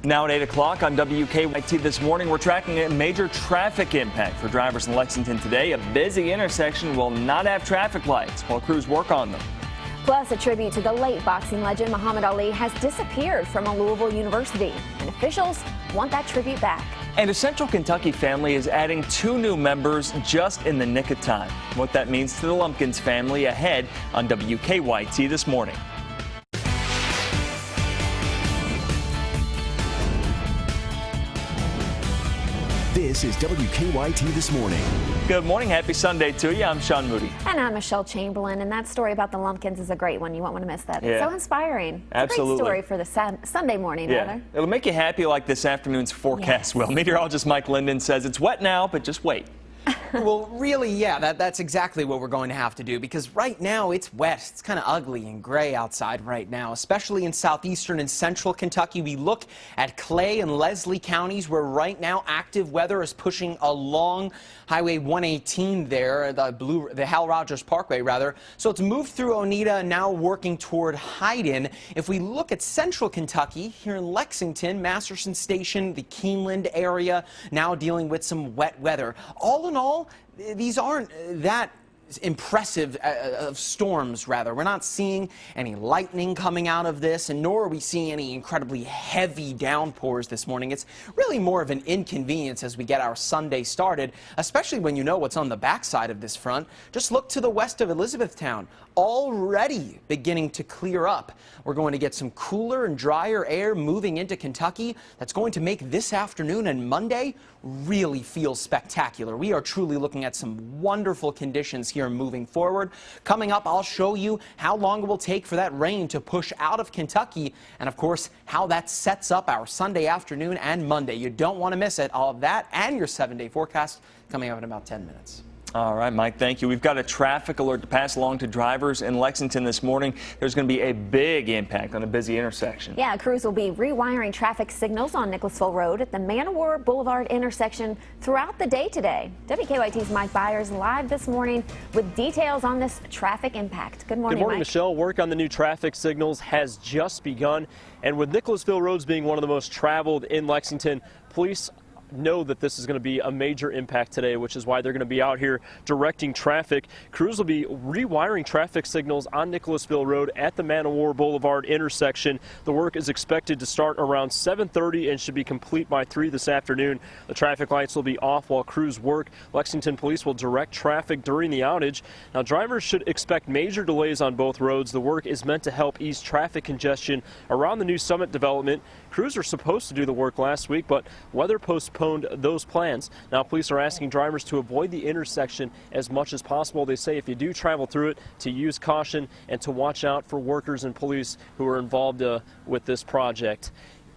Now at 8 o'clock on WKYT this morning, we're tracking a major traffic impact for drivers in Lexington today. A busy intersection will not have traffic lights while crews work on them. Plus, a tribute to the late boxing legend Muhammad Ali has disappeared from a Louisville university, and officials want that tribute back. And a Central Kentucky family is adding 2 new members just in the nick of time. What that means to the Lumpkins family ahead on WKYT this morning. This is WKYT This Morning. Good morning. Happy Sunday to you. I'm Sean Moody. And I'm Michelle Chamberlain. And that story about the Lumpkins is a great one. You won't want to miss that. It's so inspiring. Absolutely. It's a great story for the Sunday morning, rather. It'll make you happy like this afternoon's forecast will. Meteorologist Mike Linden says it's wet now, but just wait. Well, really, yeah, that's exactly what we're going to have to do, because right now it's wet. It's kind of ugly and gray outside right now, especially in southeastern and central Kentucky. We look at Clay and Leslie counties, where right now active weather is pushing along Highway 118 there, the Hal Rogers Parkway, rather. So it's moved through Oneida and now working toward Hyden. If we look at central Kentucky, here in Lexington, Masterson Station, the Keeneland area, now dealing with some wet weather. All in all, these aren't that impressive of storms, rather. We're not seeing any lightning coming out of this, and nor are we seeing any incredibly heavy downpours this morning. It's really more of an inconvenience as we get our Sunday started, especially when you know what's on the backside of this front. Just look to the west of Elizabethtown, already beginning to clear up. We're going to get some cooler and drier air moving into Kentucky. That's going to make this afternoon and Monday really feel spectacular. We are truly looking at some wonderful conditions here moving forward. Coming up, I'll show you how long it will take for that rain to push out of Kentucky, and of course, how that sets up our Sunday afternoon and Monday. You don't want to miss it. All of that and your 7-day forecast coming up in about 10 minutes. All right, Mike, thank you. We've got a traffic alert to pass along to drivers in Lexington this morning. There's going to be a big impact on a busy intersection. Yeah, crews will be rewiring traffic signals on Nicholasville Road at the Man-O-War Boulevard intersection throughout the day today. WKYT's Mike Byers live this morning with details on this traffic impact. Good morning, Mike. Michelle. Work on the new traffic signals has just begun, and with Nicholasville roads being one of the most traveled in Lexington, police know that this is going to be a major impact today, which is why they're going to be out here directing traffic. Crews will be rewiring traffic signals on Nicholasville Road at the Man-O-War Boulevard intersection. The work is expected to start around 7:30 and should be complete by 3 this afternoon. The traffic lights will be off while crews work. Lexington police will direct traffic during the outage. Now, drivers should expect major delays on both roads. The work is meant to help ease traffic congestion around the new Summit development. Crews were supposed to do the work last week, but weather postponed those plans. Now, police are asking drivers to avoid the intersection as much as possible. They say if you do travel through it, to use caution and to watch out for workers and police who are involved with this project.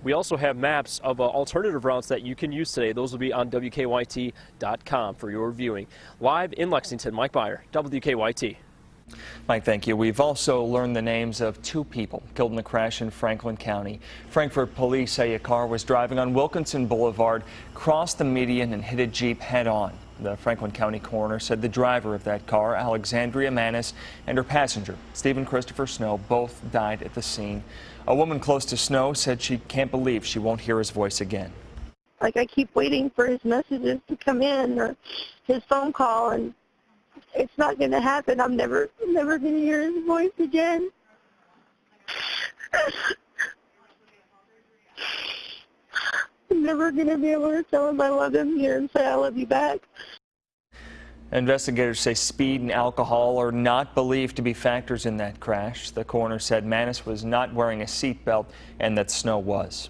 We also have maps of alternative routes that you can use today. Those will be on WKYT.com for your viewing. Live in Lexington, Mike Byer, WKYT. Mike, thank you. We've also learned the names of 2 people killed in the crash in Franklin County. Frankfort police say a car was driving on Wilkinson Boulevard, crossed the median and hit a Jeep head-on. The Franklin County coroner said the driver of that car, Alexandria Manis, and her passenger, Stephen Christopher Snow, both died at the scene. A woman close to Snow said she can't believe she won't hear his voice again. Like, I keep waiting for his messages to come in or his phone call, and it's not going to happen. I'm never going to hear his voice again. I'm never going to be able to tell him I love him here and say I love you back. Investigators say speed and alcohol are not believed to be factors in that crash. The coroner said Manis was not wearing a seatbelt and that Snow was.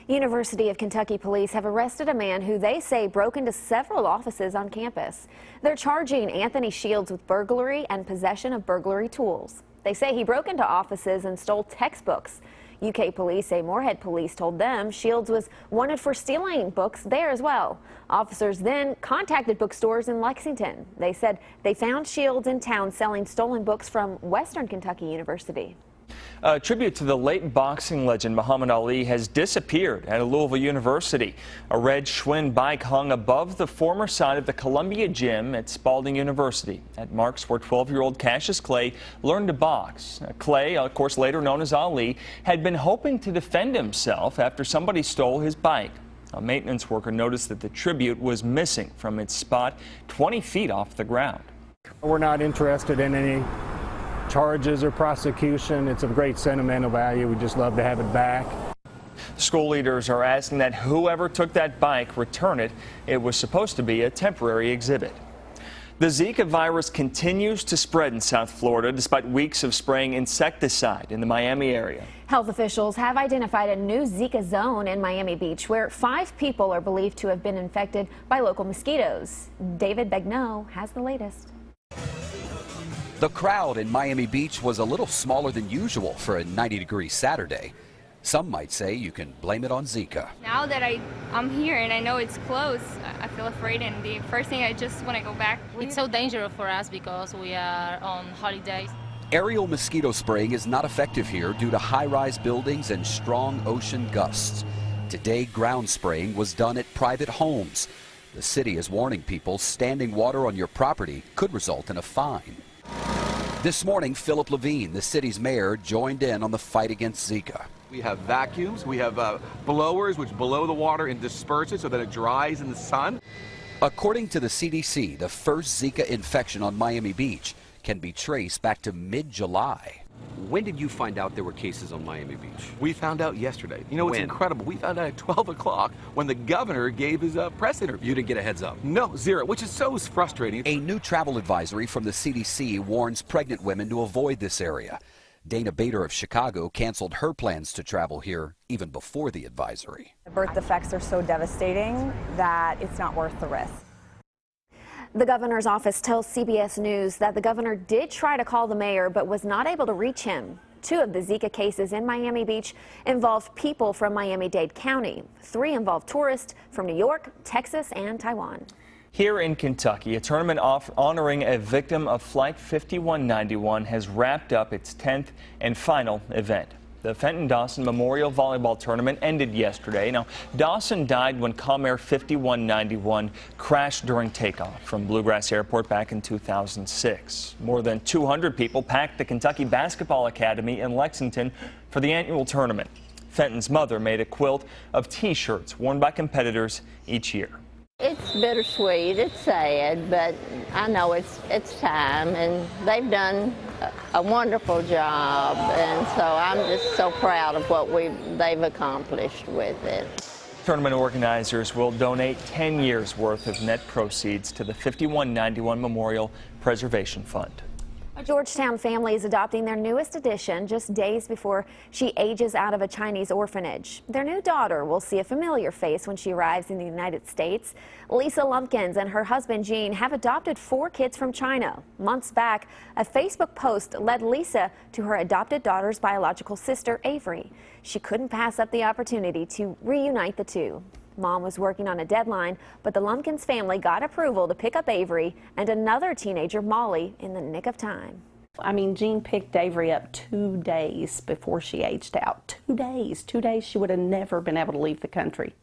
University of Kentucky police have arrested a man who they say broke into several offices on campus. They're charging Anthony Shields with burglary and possession of burglary tools. They say he broke into offices and stole textbooks. UK police say Moorhead police told them Shields was wanted for stealing books there as well. Officers then contacted bookstores in Lexington. They said they found Shields in town selling stolen books from Western Kentucky University. A tribute to the late boxing legend Muhammad Ali has disappeared at a Louisville university. A red Schwinn bike hung above the former site of the Columbia Gym at Spalding University. That marks where 12-year-old Cassius Clay learned to box. Clay, of course later known as Ali, had been hoping to defend himself after somebody stole his bike. A maintenance worker noticed that the tribute was missing from its spot 20 feet off the ground. We're not interested in any charges or prosecution. It's of great sentimental value. We just love to have it back. School leaders are asking that whoever took that bike return it. It was supposed to be a temporary exhibit. The Zika virus continues to spread in South Florida despite weeks of spraying insecticide in the Miami area. Health officials have identified a new Zika zone in Miami Beach where 5 people are believed to have been infected by local mosquitoes. David Begnaud has the latest. The crowd in Miami Beach was a little smaller than usual for a 90-degree Saturday. Some might say you can blame it on Zika. Now that I'm here and I know it's closed, I feel afraid, and the first thing I just want to go back. It's so dangerous for us because we are on holidays. Aerial mosquito spraying is not effective here due to high-rise buildings and strong ocean gusts. Today, ground spraying was done at private homes. The city is warning people standing water on your property could result in a fine. This morning, Philip Levine, the city's mayor, joined in on the fight against Zika. We have vacuums, we have blowers which blow the water and disperse it so that it dries in the sun. According to the CDC, the first Zika infection on Miami Beach can be traced back to mid-July. When did you find out there were cases on Miami Beach? We found out yesterday. You know, it's When? incredible. We found out at 12 o'clock when the governor gave his press interview. You didn't get a heads up? No, zero, which is so frustrating. A new travel advisory from the CDC warns pregnant women to avoid this area. Dana Bader of Chicago canceled her plans to travel here even before the advisory. The birth defects are so devastating that it's not worth the risk. The governor's office tells CBS News that the governor did try to call the mayor but was not able to reach him. 2 of the Zika cases in Miami Beach involved people from Miami-Dade County. 3 involved tourists from New York, Texas, and Taiwan. Here in Kentucky, a tournament honoring a victim of Flight 5191 has wrapped up its 10th and final event. The Fenton-Dawson Memorial Volleyball Tournament ended yesterday. Now, Dawson died when Comair 5191 crashed during takeoff from Bluegrass Airport back in 2006. More than 200 people packed the Kentucky Basketball Academy in Lexington for the annual tournament. Fenton's mother made a quilt of T-shirts worn by competitors each year. It's bittersweet, it's sad, but I know it's time, and they've done a wonderful job, and so I'm just so proud of what they've accomplished with it. Tournament organizers will donate 10 years' worth of net proceeds to the 5191 Memorial Preservation Fund. A Georgetown family is adopting their newest addition just days before she ages out of a Chinese orphanage. Their new daughter will see a familiar face when she arrives in the United States. Lisa Lumpkins and her husband Gene have adopted 4 kids from China. Months back, a Facebook post led Lisa to her adopted daughter's biological sister, Avery. She couldn't pass up the opportunity to reunite the 2. Mom was working on a deadline, but the Lumpkins family got approval to pick up Avery and another teenager, Molly, in the nick of time. I mean, Jean picked Avery up 2 days before she aged out. 2 days. 2 days she would have never been able to leave the country.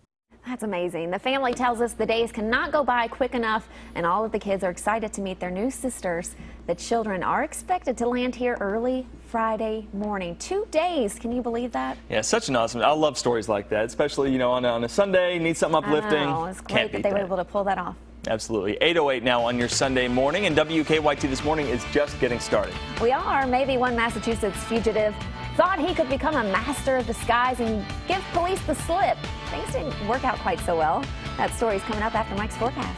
That's amazing. The family tells us the days cannot go by quick enough, and all of the kids are excited to meet their new sisters. The children are expected to land here early Friday morning. 2 days. Can you believe that? Yeah, such an awesome. I love stories like that, especially, you know, on a Sunday, need something uplifting. Oh, it's great that they were able to pull that off. Absolutely. 8:08 now on your Sunday morning, and WKYT This Morning is just getting started. We are. Maybe one Massachusetts fugitive thought he could become a master of disguise and give police the slip. Things didn't work out quite so well. That story's coming up after Mike's forecast.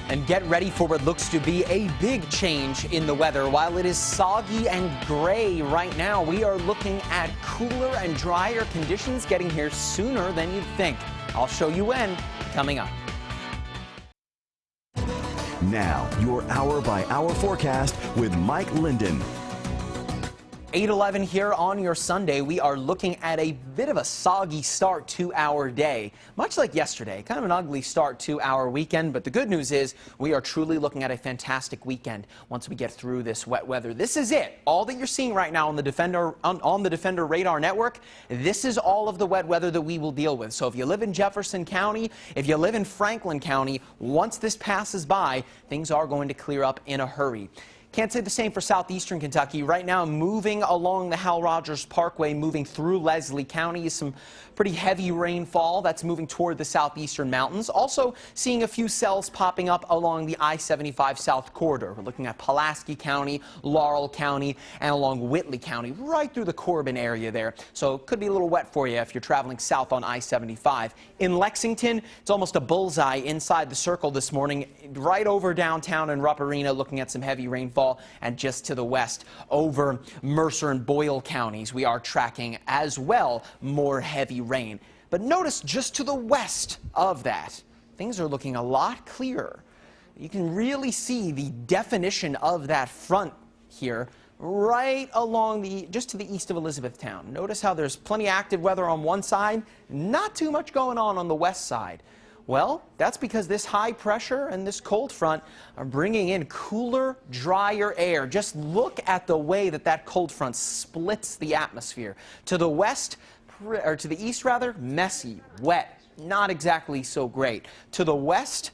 And get ready for what looks to be a big change in the weather. While it is soggy and gray right now, we are looking at cooler and drier conditions getting here sooner than you'd think. I'll show you when, coming up. Now, your hour-by-hour forecast with Mike Linden. 8:11 here on your Sunday. We are looking at a bit of a soggy start to our day. Much like yesterday, kind of an ugly start to our weekend, but the good news is we are truly looking at a fantastic weekend once we get through this wet weather. This is it. All that you're seeing right now on the Defender radar network, this is all of the wet weather that we will deal with. So if you live in Jefferson County, if you live in Franklin County, once this passes by, things are going to clear up in a hurry. Can't say the same for southeastern Kentucky. Right now, moving along the Hal Rogers Parkway, moving through Leslie County, is some pretty heavy rainfall that's moving toward the southeastern mountains. Also seeing a few cells popping up along the I-75 South corridor. We're looking at Pulaski County, Laurel County, and along Whitley County, right through the Corbin area there. So it could be a little wet for you if you're traveling south on I-75. In Lexington, it's almost a bullseye inside the circle this morning, right over downtown in Rupp Arena, looking at some heavy rainfall. And just to the west, over Mercer and Boyle counties, we are tracking as well more heavy rain. But notice just to the west of that, things are looking a lot clearer. You can really see the definition of that front here right along just to the east of Elizabethtown. Notice how there's plenty of active weather on one side, not too much going on the west side. Well, that's because this high pressure and this cold front are bringing in cooler, drier air. Just look at the way that cold front splits the atmosphere. To the west, or to the east rather, messy, wet, not exactly so great. To the west,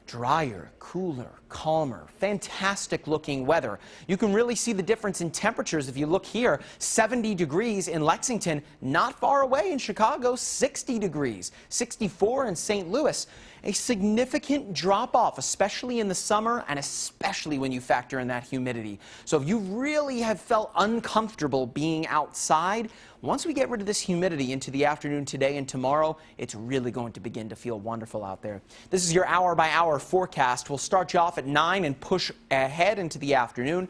drier, cooler, calmer, fantastic looking weather. You can really see the difference in temperatures if you look here. 70 degrees in Lexington, not far away in Chicago, 60 degrees, 64 in St. Louis. A significant drop off, especially in the summer and especially when you factor in that humidity. So if you really have felt uncomfortable being outside, once we get rid of this humidity into the afternoon today and tomorrow, it's really going to begin to feel wonderful out there. This is your hour-by-hour forecast. We'll start you off at 9 and push ahead into the afternoon.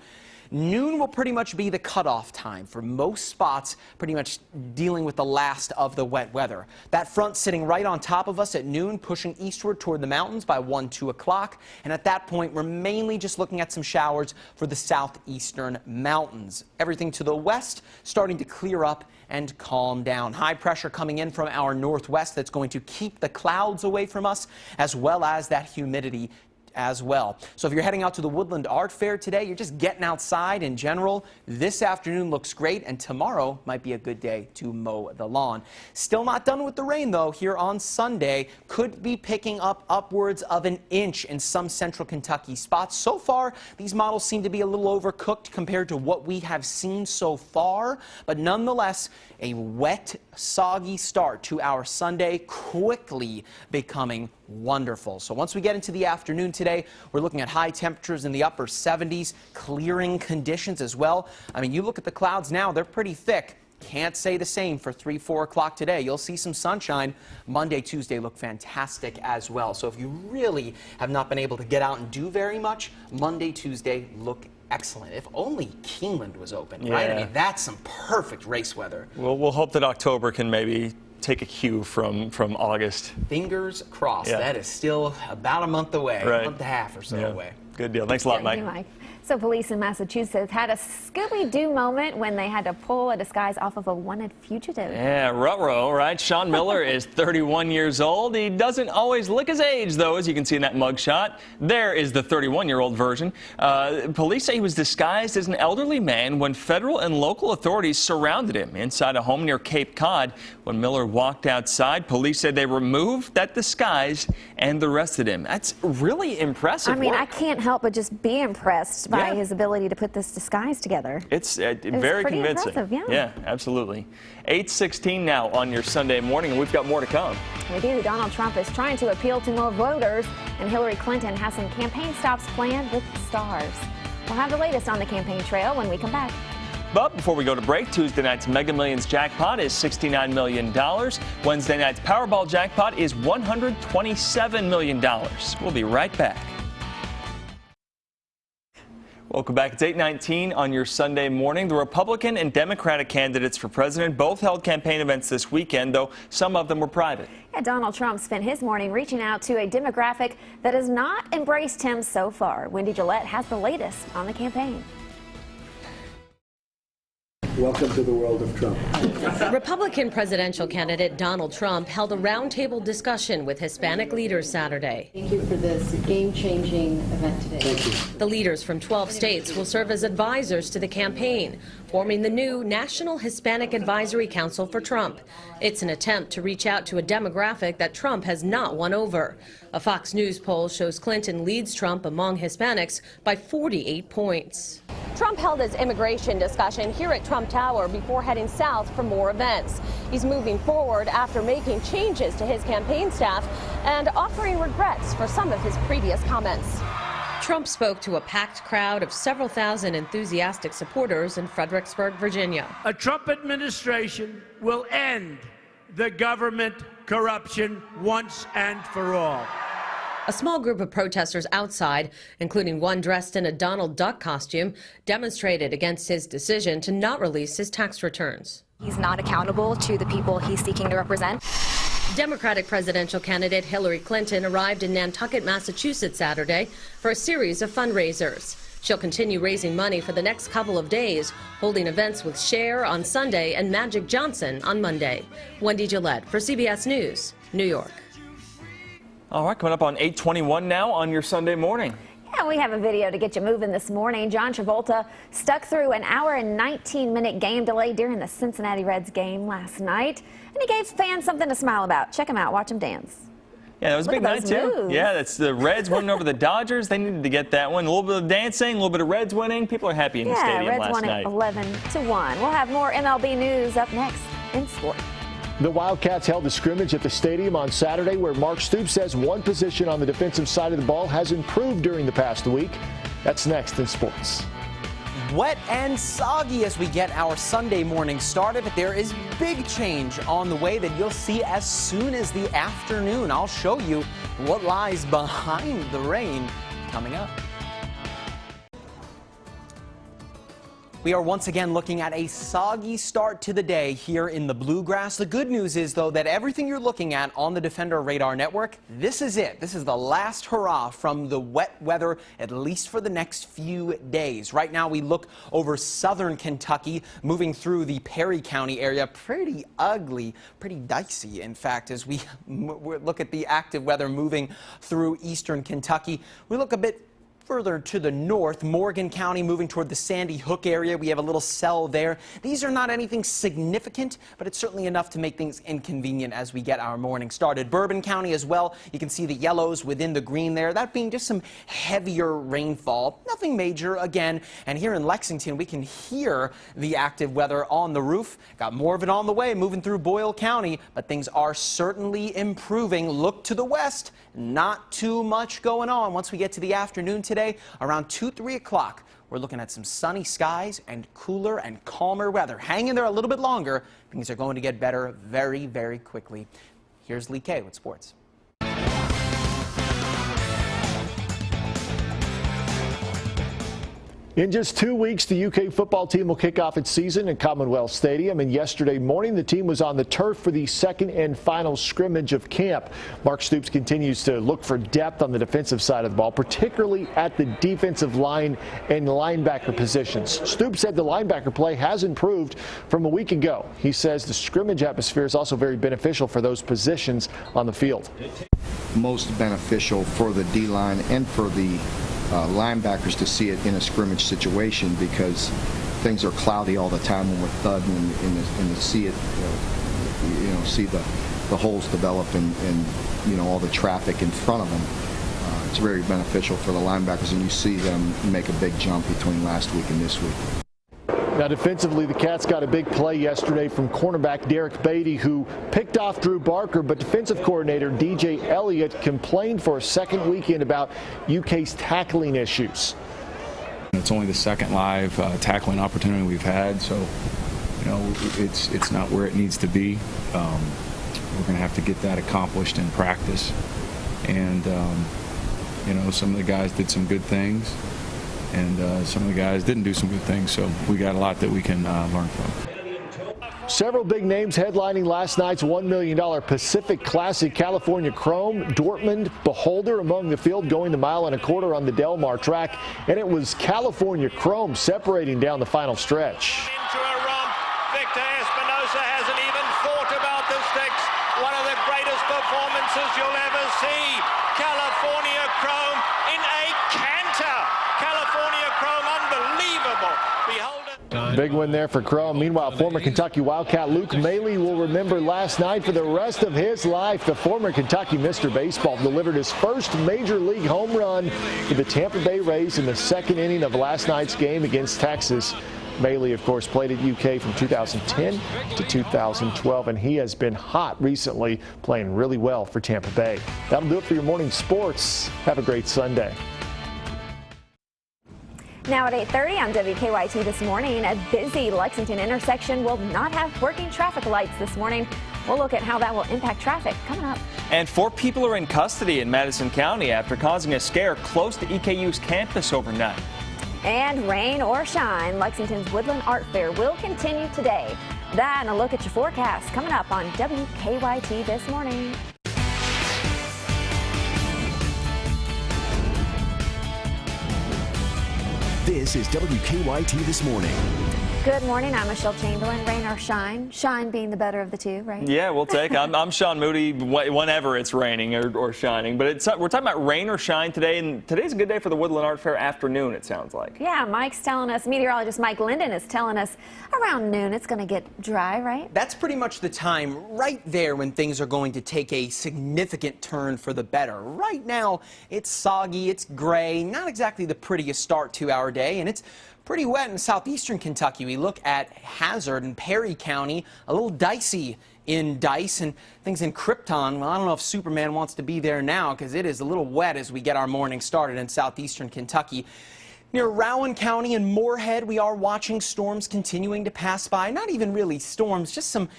Noon will pretty much be the cutoff time for most spots, pretty much dealing with the last of the wet weather. That front sitting right on top of us at noon, pushing eastward toward the mountains by 1, 2 o'clock. And at that point, we're mainly just looking at some showers for the southeastern mountains. Everything to the west starting to clear up and calm down. High pressure coming in from our northwest that's going to keep the clouds away from us, as well as that humidity as well. So if you're heading out to the Woodland Art Fair today, you're just getting outside in general, this afternoon looks great, and tomorrow might be a good day to mow the lawn. Still not done with the rain, though, here on Sunday. Could be picking up upwards of an inch in some central Kentucky spots. So far, these models seem to be a little overcooked compared to what we have seen so far, but nonetheless, a wet, soggy start to our Sunday, quickly becoming wonderful. So once we get into the afternoon today, we're looking at high temperatures in the upper 70s, clearing conditions as well. I mean, you look at the clouds now, they're pretty thick. Can't say the same for 3, 4 o'clock today. You'll see some sunshine. Monday, Tuesday look fantastic as well. So if you really have not been able to get out and do very much, Monday, Tuesday look excellent. If only Keeneland was open, right? I mean, that's some perfect race weather. Well, we'll hope that October can maybe take a cue from August. Fingers crossed. Yeah. That is still about a month away, right. A month and a half or so away. Good deal. Thanks a lot, Mike. Mike. So police in Massachusetts had a Scooby-Doo moment when they had to pull a disguise off of a wanted fugitive. Yeah, ruh-roh, right? Sean Miller is 31 years old. He doesn't always look his age, though, as you can see in that mugshot. There is the 31-year-old version. Police say he was disguised as an elderly man when federal and local authorities surrounded him inside a home near Cape Cod. When Miller walked outside, police said they removed that disguise and arrested him. That's really impressive. I mean, work. I can't help but just be impressed by his ability to put this disguise together. It's very convincing. Impressive, yeah, absolutely. 8:16 now on your Sunday morning, and we've got more to come. We do. Donald Trump is trying to appeal to more voters, and Hillary Clinton has some campaign stops planned with stars. We'll have the latest on the campaign trail when we come back. But before we go to break, Tuesday night's Mega Millions jackpot is $69 million. Wednesday night's Powerball jackpot is $127 million. We'll be right back. Welcome back. It's 8:19 on your Sunday morning. The Republican and Democratic candidates for president both held campaign events this weekend, though some of them were private. Yeah, Donald Trump spent his morning reaching out to a demographic that has not embraced him so far. Wendy Gillette has the latest on the campaign. Welcome to the world of Trump. Republican presidential candidate Donald Trump held a roundtable discussion with Hispanic leaders Saturday. Thank you for this game-changing event today. Thank you. The leaders from 12 states will serve as advisors to the campaign, forming the new National Hispanic Advisory Council for Trump. It's an attempt to reach out to a demographic that Trump has not won over. A Fox News poll shows Clinton leads Trump among Hispanics by 48 points. Trump held his immigration discussion here at Trump Tower before heading south for more events. He's moving forward after making changes to his campaign staff and offering regrets for some of his previous comments. Trump spoke to a packed crowd of several thousand enthusiastic supporters in Fredericksburg, Virginia. A Trump administration will end the government corruption once and for all. A small group of protesters outside, including one dressed in a Donald Duck costume, demonstrated against his decision to not release his tax returns. He's not accountable to the people he's seeking to represent. Democratic presidential candidate Hillary Clinton arrived in Nantucket, Massachusetts Saturday for a series of fundraisers. She'll continue raising money for the next couple of days, holding events with Cher on Sunday and Magic Johnson on Monday. Wendy Gillette for CBS News, New York. All right, coming up on 8:21 now on your Sunday morning. Yeah, we have a video to get you moving this morning. John Travolta stuck through an hour and 19-minute game delay during the Cincinnati Reds game last night, and he gave fans something to smile about. Check him out. Watch him dance. Yeah, that was a big night, too. Yeah, that's the Reds winning over the Dodgers. They needed to get that one. A little bit of dancing, a little bit of Reds winning. People are happy in the stadium last night. Yeah, Reds won 11-1. We'll have more MLB news up next in sport. The Wildcats held a scrimmage at the stadium on Saturday where Mark Stoops says one position on the defensive side of the ball has improved during the past week. That's next in sports. Wet and soggy as we get our Sunday morning started, but there is big change on the way that you'll see as soon as the afternoon. I'll show you what lies behind the rain coming up. We are once again looking at a soggy start to the day here in the Bluegrass. The good news is, though, that everything you're looking at on the Defender Radar Network, this is it. This is the last hurrah from the wet weather, at least for the next few days. Right now, we look over southern Kentucky, moving through the Perry County area. Pretty ugly, pretty dicey, in fact, as we look at the active weather moving through eastern Kentucky. We look a bit further to the north, Morgan County moving toward the Sandy Hook area. We have a little cell there. These are not anything significant, but it's certainly enough to make things inconvenient as we get our morning started. Bourbon County as well. You can see the yellows within the green there. That being just some heavier rainfall. Nothing major again. And here in Lexington, we can hear the active weather on the roof. Got more of it on the way moving through Boyle County, but things are certainly improving. Look to the west. Not too much going on once we get to the afternoon today. Around 2-3 o'clock, we're looking at some sunny skies and cooler and calmer weather. Hang in there a little bit longer. Things are going to get better very, very quickly. Here's Lee Kay with sports. In just 2 weeks, the UK football team will kick off its season at Commonwealth Stadium. And yesterday morning, the team was on the turf for the second and final scrimmage of camp. Mark Stoops continues to look for depth on the defensive side of the ball, particularly at the defensive line and linebacker positions. Stoops said the linebacker play has improved from a week ago. He says the scrimmage atmosphere is also very beneficial for those positions on the field. Most beneficial for the D-line and for the linebackers to see it in a scrimmage situation, because things are cloudy all the time when we're thudding and to see it, see the holes develop and all the traffic in front of them. It's very beneficial for the linebackers, and you see them make a big jump between last week and this week. Now defensively, the Cats got a big play yesterday from cornerback Derek Beatty, who picked off Drew Barker, but defensive coordinator DJ Elliott complained for a second weekend about UK's tackling issues. It's only the second live tackling opportunity we've had, so it's not where it needs to be. We're going to have to get that accomplished in practice, and some of the guys did some good things, and some of the guys didn't do some good things, so we got a lot that we can learn from. Several big names headlining last night's $1 million Pacific Classic. California Chrome, Dortmund, Beholder among the field, going the mile and a quarter on the Del Mar track, and it was California Chrome separating down the final stretch. Into a run greatest performances you'll ever see. California Chrome in a canter. California Chrome, unbelievable. Behold it. Big win there for Chrome. Meanwhile, former Kentucky Wildcat Luke Maley will remember last night for the rest of his life. The former Kentucky Mr. Baseball delivered his first major league home run for the Tampa Bay Rays in the second inning of last night's game against Texas. Maley, of course, played at UK from 2010 to 2012, and he has been hot recently, playing really well for Tampa Bay. That'll do it for your morning sports. Have a great Sunday. Now at 8:30 on WKYT this morning, a busy Lexington intersection will not have working traffic lights this morning. We'll look at how that will impact traffic coming up. And 4 people are in custody in Madison County after causing a scare close to EKU's campus overnight. And rain or shine, Lexington's Woodland Art Fair will continue today. That and a look at your forecast coming up on WKYT this morning. This is WKYT This Morning. Good morning. I'm Michelle Chamberlain. Rain or shine? Shine being the better of the two, right? Yeah, we'll take. I'm Sean Moody whenever it's raining or shining. But we're talking about rain or shine today, and today's a good day for the Woodland Art Fair afternoon, it sounds like. Yeah, Mike's telling us, meteorologist Mike Linden is telling us around noon it's going to get dry, right? That's pretty much the time right there when things are going to take a significant turn for the better. Right now, it's soggy, it's gray, not exactly the prettiest start to our day, and it's pretty wet in southeastern Kentucky. We look at Hazard and Perry County, a little dicey in Dice, and things in Krypton. Well, I don't know if Superman wants to be there now because it is a little wet as we get our morning started in southeastern Kentucky. Near Rowan County and Moorhead, we are watching storms continuing to pass by. Not even really storms, just some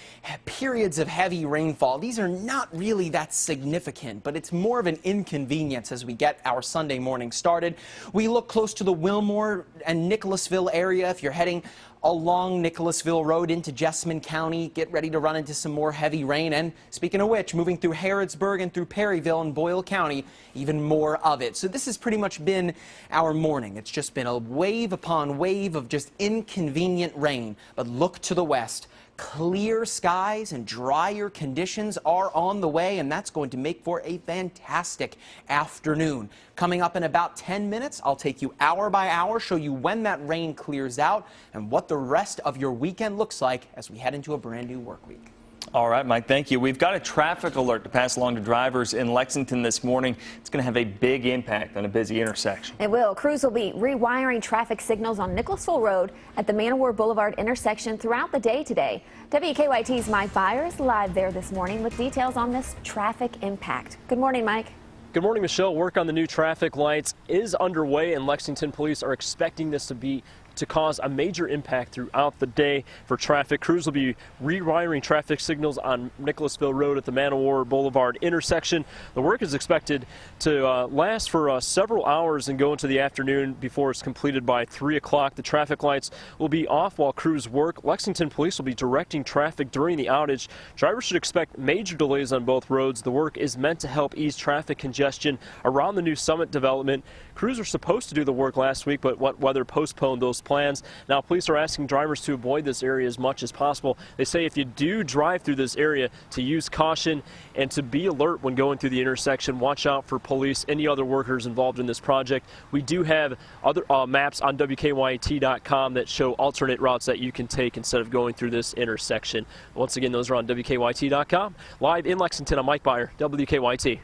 periods of heavy rainfall. These are not really that significant, but it's more of an inconvenience as we get our Sunday morning started. We look close to the Wilmore and Nicholasville area. If you're heading along Nicholasville Road into Jessamine County, get ready to run into some more heavy rain. And speaking of which, moving through Harrodsburg and through Perryville and Boyle County, even more of it. So this has pretty much been our morning. It's just been a wave upon wave of just inconvenient rain. But look to the west. Clear skies and drier conditions are on the way, and that's going to make for a fantastic afternoon. Coming up in about 10 minutes, I'll take you hour by hour, show you when that rain clears out and what the rest of your weekend looks like as we head into a brand new work week. All right, Mike, thank you. We've got a traffic alert to pass along to drivers in Lexington this morning. It's going to have a big impact on a busy intersection. It will. Crews will be rewiring traffic signals on Nicholasville Road at the Man-O-War Boulevard intersection throughout the day today. WKYT's Mike Byer is live there this morning with details on this traffic impact. Good morning, Mike. Good morning, Michelle. Work on the new traffic lights is underway, and Lexington police are expecting this to cause a major impact throughout the day for traffic. Crews will be rewiring traffic signals on Nicholasville Road at the Man-O-War Boulevard intersection. The work is expected to last for several hours and go into the afternoon before it's completed by 3 o'clock. The traffic lights will be off while crews work. Lexington police will be directing traffic during the outage. Drivers should expect major delays on both roads. The work is meant to help ease traffic congestion around the new Summit development. Crews were supposed to do the work last week, but wet weather postponed those plans. Now, police are asking drivers to avoid this area as much as possible. They say if you do drive through this area, to use caution and to be alert when going through the intersection. Watch out for police, any other workers involved in this project. We do have other maps on WKYT.com that show alternate routes that you can take instead of going through this intersection. Once again, those are on WKYT.com. Live in Lexington, I'm Mike Byer, WKYT.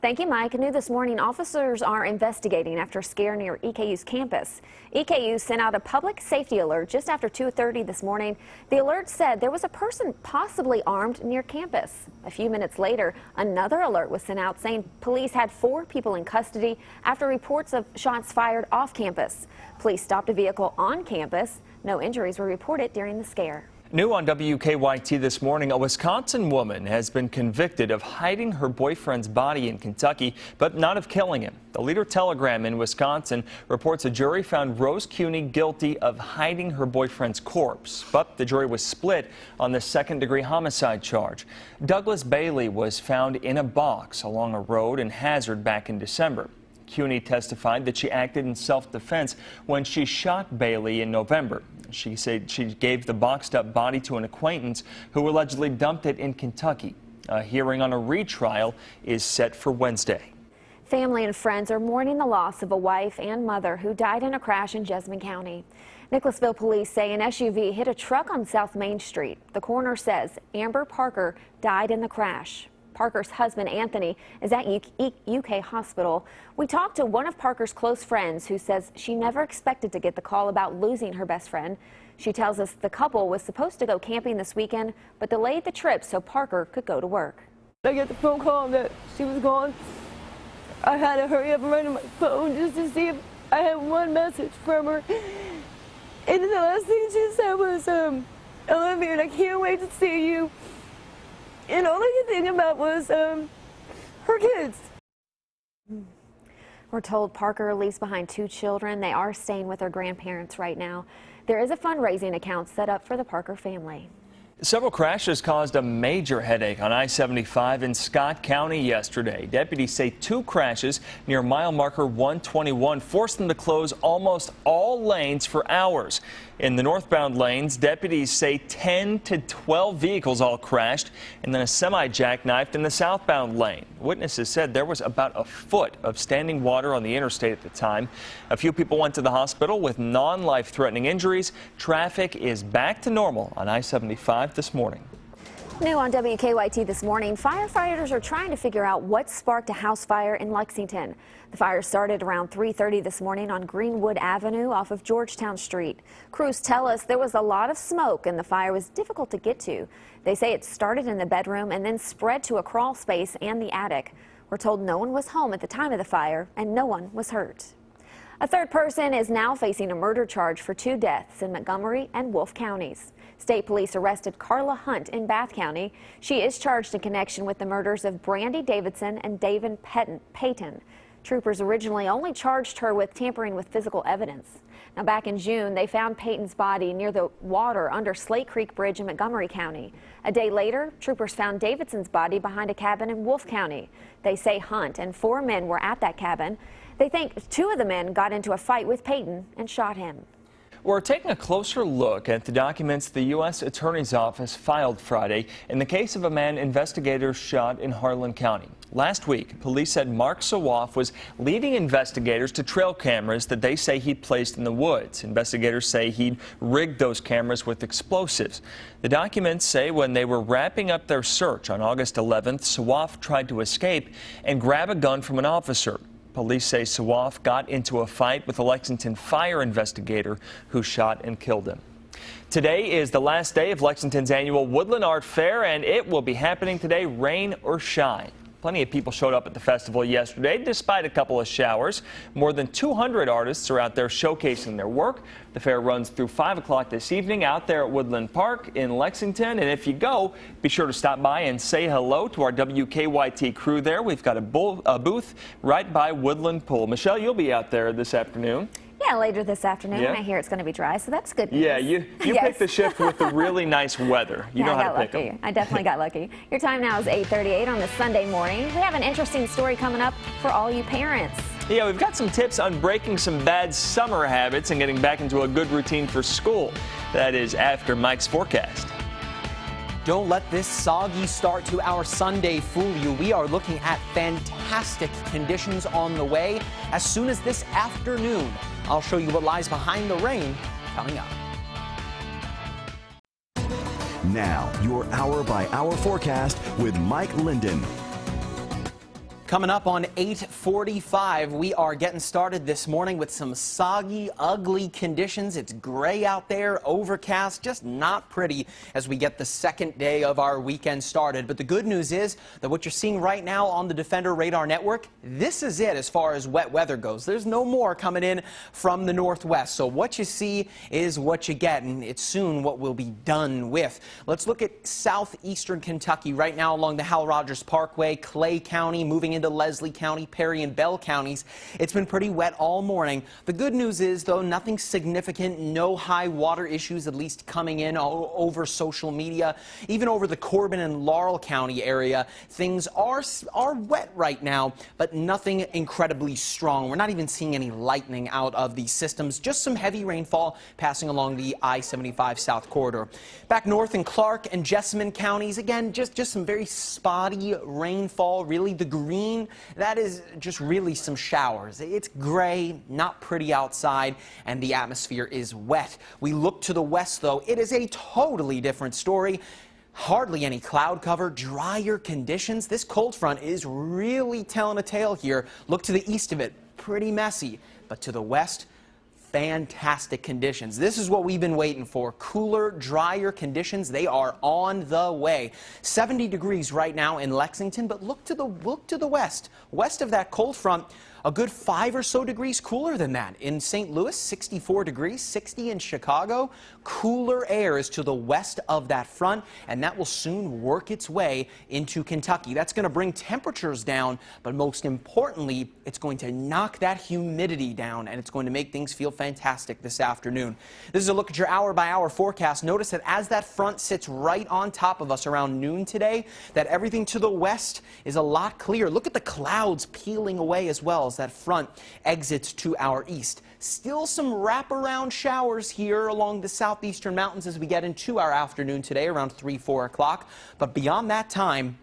Thank you, Mike. New this morning, officers are investigating after a scare near EKU's campus. EKU sent out a public safety alert just after 2:30 this morning. The alert said there was a person possibly armed near campus. A few minutes later, another alert was sent out saying police had 4 people in custody after reports of shots fired off campus. Police stopped a vehicle on campus. No injuries were reported during the scare. New on WKYT this morning, a Wisconsin woman has been convicted of hiding her boyfriend's body in Kentucky, but not of killing him. The Leader Telegram in Wisconsin reports a jury found Rose Cuny guilty of hiding her boyfriend's corpse, but the jury was split on the second-degree homicide charge. Douglas Bailey was found in a box along a road in Hazard back in December. Cuny testified that she acted in self-defense when she shot Bailey in November. She said she gave the boxed-up body to an acquaintance who allegedly dumped it in Kentucky. A hearing on a retrial is set for Wednesday. Family and friends are mourning the loss of a wife and mother who died in a crash in Jessamine County. Nicholasville police say an SUV hit a truck on South Main Street. The coroner says Amber Parker died in the crash. Parker's husband, Anthony, is at UK Hospital. We talked to one of Parker's close friends who says she never expected to get the call about losing her best friend. She tells us the couple was supposed to go camping this weekend, but delayed the trip so Parker could go to work. I get the phone call that she was gone. I had to hurry up and run to my phone just to see if I had one message from her. And the last thing she said was, I love you and I can't wait to see you. And all I could think about was her kids. We're told Parker leaves behind 2 children. They are staying with their grandparents right now. There is a fundraising account set up for the Parker family. Several crashes caused a major headache on I-75 in Scott County yesterday. Deputies say 2 crashes near mile marker 121 forced them to close almost all lanes for hours. In the northbound lanes, deputies say 10 to 12 vehicles all crashed, and then a semi jackknifed in the southbound lane. Witnesses said there was about a foot of standing water on the interstate at the time. A few people went to the hospital with non-life-threatening injuries. Traffic is back to normal on I-75 this morning. New on WKYT this morning, firefighters are trying to figure out what sparked a house fire in Lexington. The fire started around 3:30 this morning on Greenwood Avenue off of Georgetown Street. Crews tell us there was a lot of smoke and the fire was difficult to get to. They say it started in the bedroom and then spread to a crawl space and the attic. We're told no one was home at the time of the fire and no one was hurt. A third person is now facing a murder charge for 2 deaths in Montgomery and Wolfe counties. State police arrested Carla Hunt in Bath County. She is charged in connection with the murders of Brandy Davidson and David Payton. Troopers originally only charged her with tampering with physical evidence. Now, back in June, they found Payton's body near the water under Slate Creek Bridge in Montgomery County. A day later, troopers found Davidson's body behind a cabin in Wolfe County. They say Hunt and 4 men were at that cabin. They think 2 of the men got into a fight with Payton and shot him. We're taking a closer look at the documents the U.S. Attorney's Office filed Friday in the case of a man investigators shot in Harlan County. Last week, police said Mark Sawaf was leading investigators to trail cameras that they say he'd placed in the woods. Investigators say he'd rigged those cameras with explosives. The documents say when they were wrapping up their search on August 11th, Sawaf tried to escape and grab a gun from an officer. Police say Sawaf got into a fight with a Lexington fire investigator who shot and killed him. Today is the last day of Lexington's annual Woodland Art Fair, and it will be happening today, rain or shine. Plenty of people showed up at the festival yesterday, despite a couple of showers. More than 200 artists are out there showcasing their work. The fair runs through 5 o'clock this evening out there at Woodland Park in Lexington. And if you go, be sure to stop by and say hello to our WKYT crew there. We've got a booth right by Woodland Pool. Michelle, you'll be out there this afternoon. Yeah, later this afternoon. Yeah. I hear it's going to be dry, so that's good news. Yeah, you Yes. picked the shift with the really nice weather. You know how to pick them. I definitely got lucky. Your time now is 8:38 on this Sunday morning. We have an interesting story coming up for all you parents. Yeah, we've got some tips on breaking some bad summer habits and getting back into a good routine for school. That is after Mike's forecast. Don't let this soggy start to our Sunday fool you. We are looking at fantastic conditions on the way. As soon as this afternoon, I'll show you what lies behind the rain coming up. Now, your hour-by-hour forecast with Mike Linden. Coming up on 8:45, we are getting started this morning with some soggy, ugly conditions. It's gray out there, overcast, just not pretty as we get the second day of our weekend started. But the good news is that what you're seeing right now on the Defender Radar Network, this is it as far as wet weather goes. There's no more coming in from the northwest. So what you see is what you get, and it's soon what we'll be done with. Let's look at southeastern Kentucky right now along the Hal Rogers Parkway, Clay County, moving moving into Leslie County, Perry and Bell counties. It's been pretty wet all morning. The good news is, though, nothing significant, no high water issues, at least coming in over social media. Even over the Corbin and Laurel County area, things are wet right now, but nothing incredibly strong. We're not even seeing any lightning out of these systems, just some heavy rainfall passing along the I-75 South corridor. Back north in Clark and Jessamine counties, again, just some very spotty rainfall. Really, the green, that is just really some showers. It's gray, not pretty outside, and the atmosphere is wet. We look to the west, though. It is a totally different story. Hardly any cloud cover, drier conditions. This cold front is really telling a tale here. Look to the east of it, pretty messy, but to the west, fantastic conditions. This is what we've been waiting for. Cooler, drier conditions. They are on the way. 70 degrees right now in Lexington, but look to the west. West of that cold front, a good 5 or so degrees cooler than that. In St. Louis, 64 degrees, 60 in Chicago. Cooler air is to the west of that front, and that will soon work its way into Kentucky. That's going to bring temperatures down, but most importantly, it's going to knock that humidity down, and it's going to make things feel fantastic this afternoon. This is a look at your hour-by-hour forecast. Notice that as that front sits right on top of us around noon today, that everything to the west is a lot clearer. Look at the clouds peeling away as well as that front exits to our east. Still some wraparound showers here along the southeastern mountains as we get into our afternoon today around 3, 4 o'clock. But beyond that time,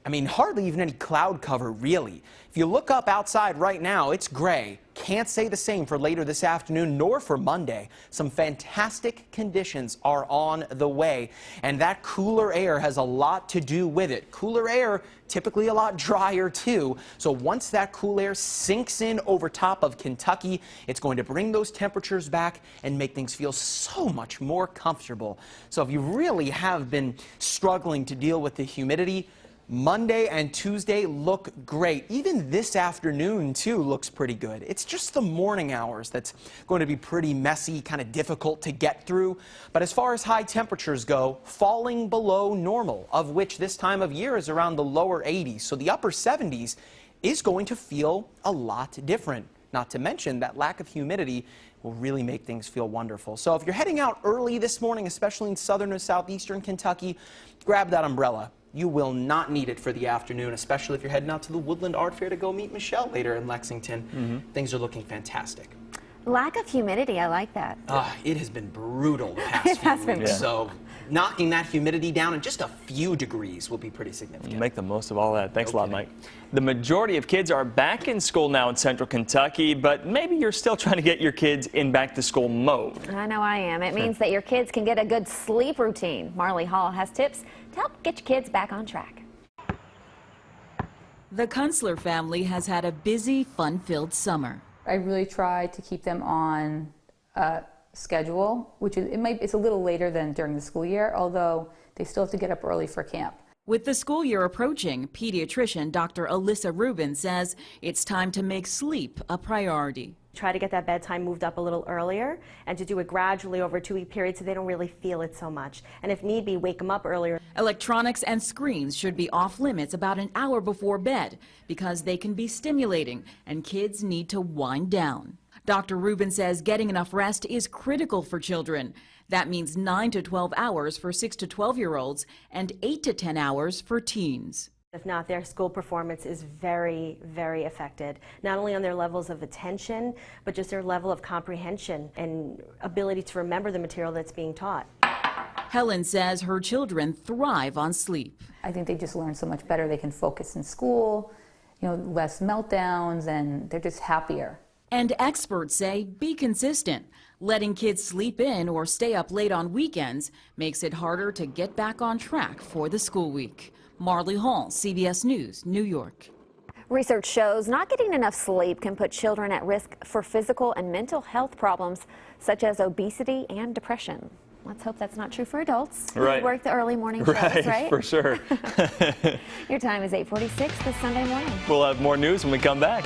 I mean, hardly even any cloud cover, really. If you look up outside right now, it's gray. Can't say the same for later this afternoon nor for Monday. Some fantastic conditions are on the way, and that cooler air has a lot to do with it. Cooler air, typically a lot drier too. So once that cool air sinks in over top of Kentucky, it's going to bring those temperatures back and make things feel so much more comfortable. So if you really have been struggling to deal with the humidity, Monday and Tuesday look great. Even this afternoon, too, looks pretty good. It's just the morning hours that's going to be pretty messy, kind of difficult to get through. But as far as high temperatures go, falling below normal, of which this time of year is around the lower 80s. So the upper 70s is going to feel a lot different. Not to mention that lack of humidity will really make things feel wonderful. So if you're heading out early this morning, especially in southern or southeastern Kentucky, grab that umbrella. You will not need it for the afternoon, especially if you're heading out to the Woodland Art Fair to go meet Michelle later in Lexington. Things are looking fantastic. Lack of humidity, I like that. It has been brutal the past few weeks, so knocking that humidity down in just a few degrees will be pretty significant. Make the most of all that. Thanks a lot, Mike. The majority of kids are back in school now in central Kentucky, but maybe you're still trying to get your kids in back-to-school mode. I know I am. It means that your kids can get a good sleep routine. Marley Hall has tips to help get your kids back on track. The Kunstler family has had a busy, fun-filled summer. I really try to keep them on schedule, which is, it's a little later than during the school year, although they still have to get up early for camp. With the school year approaching, pediatrician Dr. Alyssa Rubin says it's time to make sleep a priority. Try to get that bedtime moved up a little earlier and to do it gradually over a 2-week period so they don't really feel it so much. And if need be, wake them up earlier. Electronics and screens should be off limits about an hour before bed because they can be stimulating and kids need to wind down. Dr. Rubin says getting enough rest is critical for children. That means 9 to 12 hours for 6 to 12-year-olds and 8 to 10 hours for teens. If not, their school performance is very, very affected, not only on their levels of attention, but just their level of comprehension and ability to remember the material that's being taught. Helen says her children thrive on sleep. I think they just learn so much better. They can focus in school, less meltdowns, and they're just happier. And experts say be consistent. Letting kids sleep in or stay up late on weekends makes it harder to get back on track for the school week. Marley Hall, CBS News, New York. Research shows not getting enough sleep can put children at risk for physical and mental health problems such as obesity and depression. Let's hope that's not true for adults who work the early morning shows, right? For sure. Your time is 8:46 this Sunday morning. We'll have more news when we come back.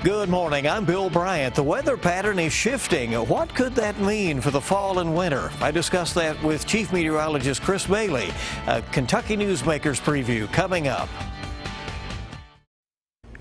Good morning, I'm Bill Bryant. The weather pattern is shifting. What could that mean for the fall and winter? I discussed that with Chief Meteorologist Chris Bailey. A Kentucky Newsmakers preview coming up.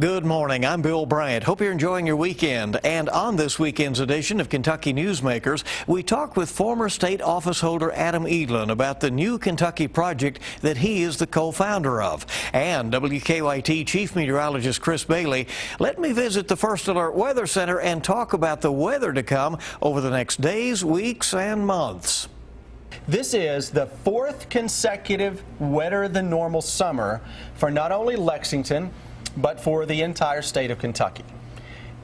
Good morning. I'm Bill Bryant. Hope you're enjoying your weekend. And on this weekend's edition of Kentucky Newsmakers, we talk with former state office holder Adam Edlin about the new Kentucky project that he is the co-founder of. And WKYT Chief Meteorologist Chris Bailey let me visit the First Alert Weather Center and talk about the weather to come over the next days, weeks, and months. This is the 4th consecutive wetter than normal summer for not only Lexington, but for the entire state of Kentucky.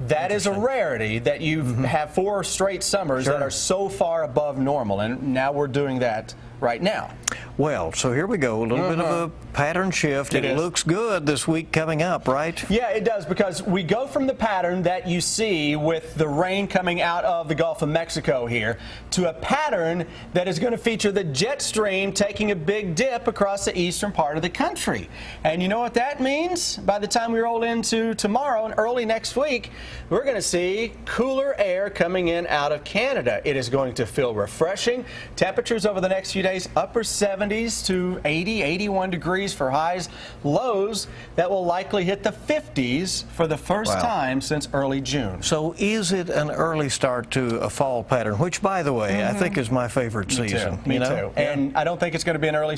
That is a rarity that you have 4 straight summers that are so far above normal, and now we're doing that right now. Well, so here we go, a little bit of a pattern shift. It looks good this week coming up, right? Yeah, it does, because we go from the pattern that you see with the rain coming out of the Gulf of Mexico here to a pattern that is going to feature the jet stream taking a big dip across the eastern part of the country. And you know what that means? By the time we roll into tomorrow and early next week, we're going to see cooler air coming in out of Canada. It is going to feel refreshing. Temperatures over the next few days, upper 70s to 80, 81 degrees for highs. Lows that will likely hit the 50s for the first time since early June. So is it an early start to a fall pattern, which, by the way, I think is my favorite season. Me too. And I don't think it's going to be an early.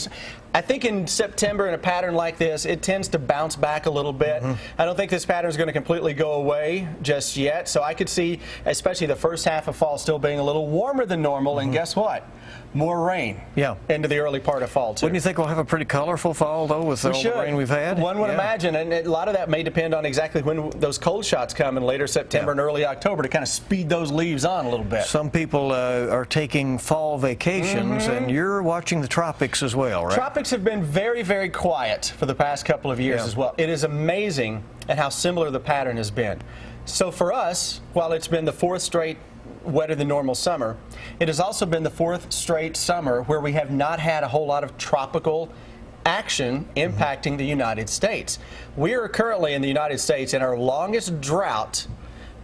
I think in September in a pattern like this, it tends to bounce back a little bit. I don't think this pattern is going to completely go away just yet. So I could see, especially the first half of fall, still being a little warmer than normal. And guess what? More rain into the early part of fall, too. Wouldn't you think we'll have a pretty colorful fall, though, with all the rain we've had? One would imagine, and a lot of that may depend on exactly when those cold shots come in later September and early October to kind of speed those leaves on a little bit. Some people are taking fall vacations, and you're watching the tropics as well, right? Tropics have been very, very quiet for the past couple of years as well. It is amazing at how similar the pattern has been. So for us, while it's been the 4th straight wetter than normal summer, it has also been the 4th straight summer where we have not had a whole lot of tropical action impacting the United States. We are currently in the United States in our longest drought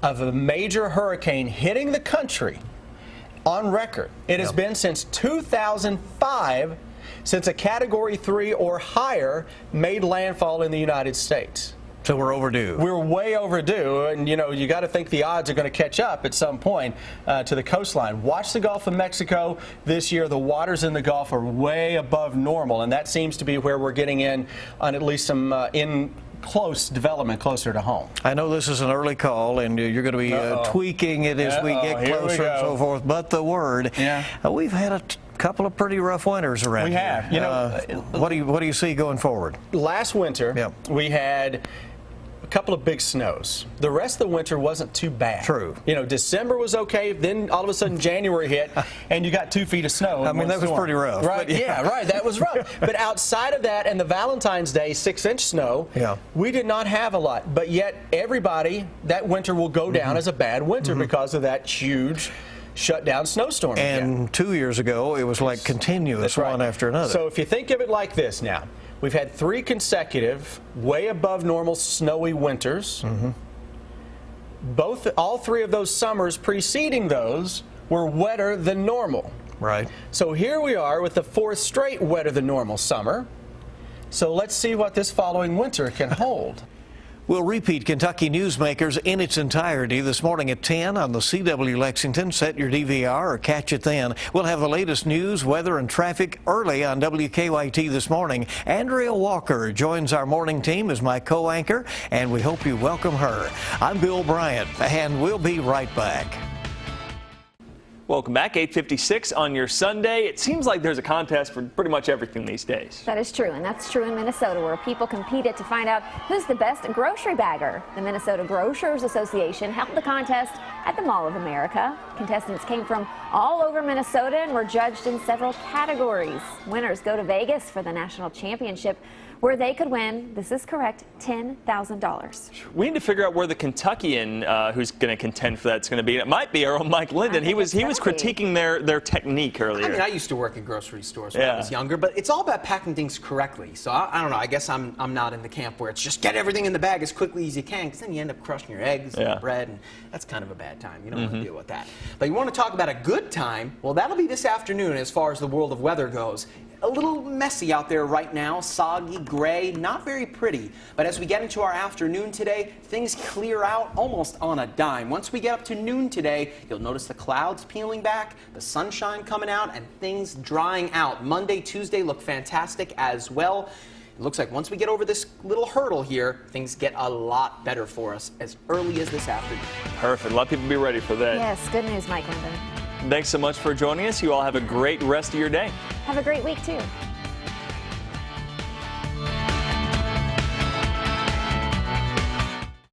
of a major hurricane hitting the country on record. It has been since 2005 since a Category 3 or higher made landfall in the United States. So we're overdue. We're way overdue, and you know, you got to think the odds are going to catch up at some point to the coastline. Watch the Gulf of Mexico this year. The waters in the Gulf are way above normal, and that seems to be where we're getting in on at least some close development closer to home. I know this is an early call, and you're going to be tweaking it as we get closer and so forth, but the word, we've had a couple of pretty rough winters around here. We have. You know, what do you see going forward? Last winter, we had a couple of big snows. The rest of the winter wasn't too bad. True. You know, December was okay. Then all of a sudden January hit, and you got 2 feet of snow. I mean, that was pretty rough. Right? Yeah, right. That was rough. But outside of that and the Valentine's Day 6-inch snow, we did not have a lot. But yet everybody, that winter will go down as a bad winter because of that huge shutdown snowstorm. And 2 years ago, it was like continuous one after another. So if you think of it like this now, we've had 3 consecutive, way above normal snowy winters. All 3 of those summers preceding those were wetter than normal. Right. So here we are with the 4th straight wetter than normal summer. So let's see what this following winter can hold. We'll repeat Kentucky Newsmakers in its entirety this morning at 10 on the CW Lexington. Set your DVR or catch it then. We'll have the latest news, weather, and traffic early on WKYT this morning. Andrea Walker joins our morning team as my co-anchor, and we hope you welcome her. I'm Bill Bryant, and we'll be right back. Welcome back, 8:56 on your Sunday. It seems like there's a contest for pretty much everything these days. That is true, and that's true in Minnesota, where people competed to find out who's the best grocery bagger. The Minnesota Grocers Association held the contest at the Mall of America. Contestants came from all over Minnesota and were judged in several categories. Winners go to Vegas for the national championship, where they could win, this is correct, $10,000. We need to figure out where the Kentuckian who's going to contend for that's going to be. It might be our own Mike Linden. He was critiquing their technique earlier. I mean, I used to work at grocery stores when I was younger, but it's all about packing things correctly. So I don't know. I guess I'm not in the camp where it's just get everything in the bag as quickly as you can, because then you end up crushing your eggs and bread, and that's kind of a bad time. You don't want to deal with that. But you want to talk about a good time? Well, that'll be this afternoon as far as the world of weather goes. a little messy out there right now, soggy, gray, not very pretty. But as we get into our afternoon today, things clear out almost on a dime. Once we get up to noon today, you'll notice the clouds peeling back, the sunshine coming out, and things drying out. Monday, Tuesday look fantastic as well. It looks like once we get over this little hurdle here, things get a lot better for us as early as this afternoon. Perfect. A lot of people be ready for that. Yes, good news, Mike Linden. Thanks so much for joining us. You all have a great rest of your day. Have a great week, too.